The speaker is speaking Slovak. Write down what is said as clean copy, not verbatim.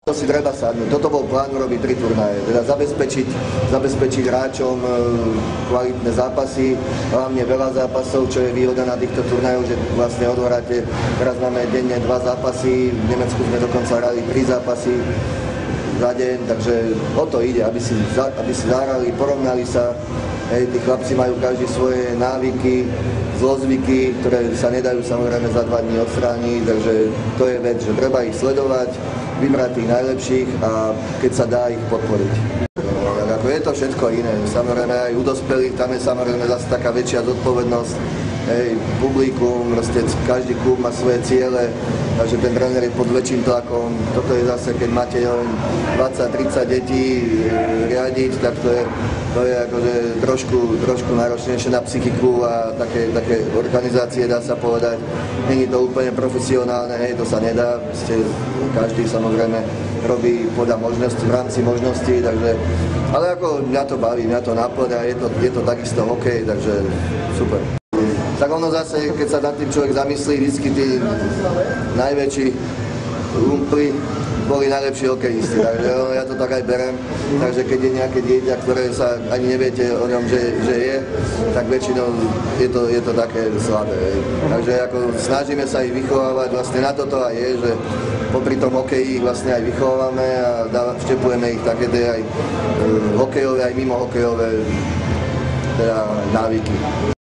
To si treba sadnúť. Toto bol plán urobiť 3 turnaje, teda zabezpečiť hráčom kvalitné zápasy, hlavne veľa zápasov, čo je výhoda na týchto turnajoch, že vlastne odohráte, teraz máme denne 2 zápasy, v Nemecku sme dokonca hrali 3 zápasy za deň, takže o to ide, aby si zahrali, porovnali sa. Hej, tí chlapci majú každý svoje návyky, zlozvyky, ktoré sa nedajú samozrejme za 2 dní odstrániť, takže to je vec, že treba ich sledovať, vybrať tých najlepších a keď sa dá, ich podporiť. Ako je to všetko iné, samozrejme aj u dospelých, tam je samozrejme zase taká väčšia zodpovednosť, hej, publikum, proste každý klub má svoje ciele, takže ten tréner je pod väčším tlakom. Toto je zase, keď máte 20-30 detí riadiť, tak to je akože trošku náročnejšie na psychiku a také organizácie, dá sa povedať. Není to úplne profesionálne, hej, to sa nedá, každý samozrejme robí podľa možností, v rámci možností, takže, ale ako mňa to baví, mňa to naplňa, je to takisto hokej, takže super. Tak ono zase, keď sa nad tým človek zamyslí, vždycky tí najväčší lumpy boli najlepší hokejisti, takže ja to tak aj berem, takže keď je nejaké dieťa, ktoré sa ani neviete o ňom, že je, tak väčšinou je to také slabé. Takže ako snažíme sa ich vychovávať, vlastne na toto aj je, že popri tom hokeji ich vlastne aj vychovávame a vštepujeme ich také aj hokejové, aj mimo hokejové teda návyky.